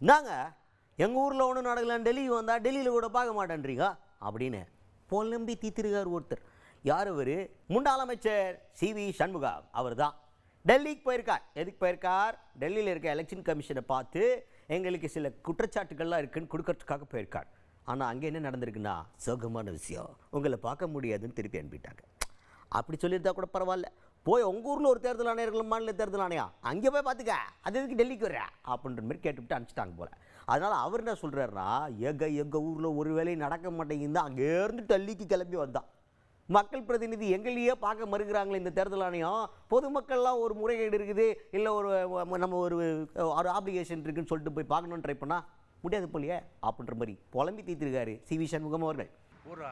நாங்கள் எங்கள் ஊரில் ஒன்றும் நடக்கலாம், டெல்லிக்கு வந்தால் டெல்லியில் கூட பார்க்க மாட்டேன்றீங்க அப்படின்னு புலம்பி தீத்திருக்கார் ஒருத்தர். யார் அவர்? முன்னாள் அமைச்சர் CV சண்முகம். அவர் தான் டெல்லிக்கு போயிருக்கார். எதுக்கு போயிருக்கார்? டெல்லியில் இருக்க எலெக்ஷன் கமிஷனை பார்த்து எங்களுக்கு சில குற்றச்சாட்டுகள்லாம் இருக்குன்னு கொடுக்கறதுக்காக போயிருக்கார். ஆனால் அங்கே என்ன நடந்திருக்குன்னா, சோகமான விஷயம், உங்களை பார்க்க முடியாதுன்னு திருப்பி அனுப்பிட்டாங்க. அப்படி சொல்லியிருந்தா கூட பரவாயில்ல, போய் உங்கள் ஊரில் ஒரு தேர்தல் ஆணையர்கள், மாநில தேர்தல் ஆணையம், அங்கே போய் பார்த்துக்க, அது எதுக்கு டெல்லிக்கு வர்ற அப்படின்ற மாதிரி கேட்டுவிட்டு அனுப்பிச்சிட்டாங்க போல். அதனால் அவர் என்ன சொல்கிறாருன்னா, எங்கள் ஊரில் ஒரு வேலையும் நடக்க மாட்டேங்குது, அங்கேருந்து டெல்லிக்கு கிளம்பி வந்தான். மக்கள் பிரதிநிதி எங்களையே பார்க்க மறுக்கிறாங்களே இந்த தேர்தல் ஆணையம், பொதுமக்கள்லாம் ஒரு முறைகேடு இருக்குது, இல்லை நம்ம ஒரு ஆப்ளிகேஷன் இருக்குன்னு சொல்லிட்டு போய் பார்க்கணுன்னு ட்ரை பண்ணால் முடியாது போலியே அப்படின்ற மாதிரி புலம்பி தீர்த்திருக்காரு CV சண்முகம் அவர்கள். ஒரு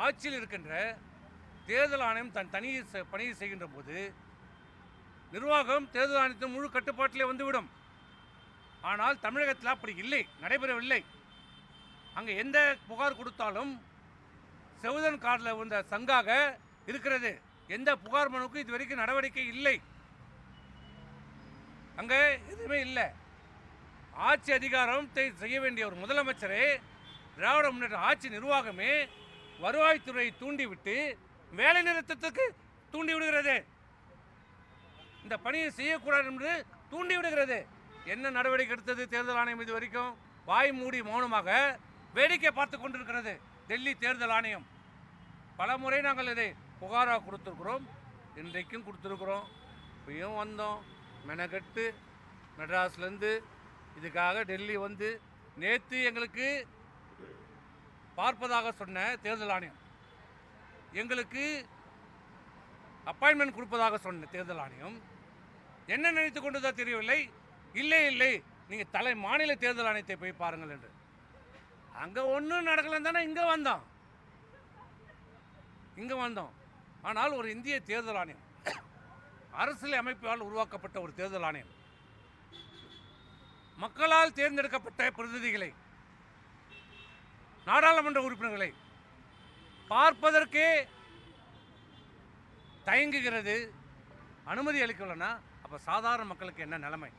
ஆட்சியில் இருக்கின்ற தேர்தல் ஆணையம் தன் தனி பணியை செய்கின்ற போது நிர்வாகம் தேர்தல் ஆணையத்தின் முழு கட்டுப்பாட்டிலே வந்துவிடும். ஆனால் தமிழகத்தில் அப்படி இல்லை, நடைபெறவில்லை. அங்கே எந்த புகார் கொடுத்தாலும் செவுதன் கார்டில் வந்த சங்காக இருக்கிறது. எந்த புகார் மனுக்கும் இது வரைக்கும் நடவடிக்கை இல்லை. அங்கே எதுவுமே இல்லை. ஆட்சி அதிகாரத்தை செய்ய வேண்டிய ஒரு முதலமைச்சரே, திராவிட முன்னேற்ற ஆட்சி நிர்வாகமே வருவாய்த்துறையை தூண்டிவிட்டு வேலை நிறுத்தத்துக்கு தூண்டி விடுகிறது. இந்த பணியை செய்யக்கூடாது என்று தூண்டி விடுகிறது. என்ன நடவடிக்கை எடுத்தது தேர்தல் ஆணையம்? இது வரைக்கும் வாய் மூடி மௌனமாக வேடிக்கை பார்த்து கொண்டிருக்கிறது டெல்லி தேர்தல் ஆணையம். பல முறை நாங்கள் இதை புகாராக கொடுத்துருக்குறோம், இன்றைக்கும் கொடுத்துருக்குறோம். இப்பயும் வந்தோம் மெனக்கட்டு மெட்ராஸ்லேருந்து இதுக்காக டெல்லி வந்து நேற்று எங்களுக்கு பார்ப்பதாக சொன்ன தேர்தல் ஆணையம், எங்களுக்கு அப்பாயின்மெண்ட் கொடுப்பதாக சொன்ன தேர்தல் ஆணையம் என்ன நினைத்து கொண்டுதான் தெரியவில்லை. இல்லை நீங்கள் மாநில தேர்தல் ஆணையத்தை போய் பாருங்கள் என்று. அங்கே ஒன்றும் நடக்கலன்னு தானே இங்கே வந்தோம். ஆனால் ஒரு இந்திய தேர்தல் ஆணையம், அரசியல் அமைப்பால் உருவாக்கப்பட்ட ஒரு தேர்தல் ஆணையம், மக்களால் தேர்ந்தெடுக்கப்பட்ட பிரதிநிதிகளை, நாடாளுமன்ற உறுப்பினர்களை பார்ப்பதற்கே தயங்குகிறது, அனுமதி அளிக்கலன்னா அப்போ சாதாரண மக்களுக்கு என்ன நிலைமை?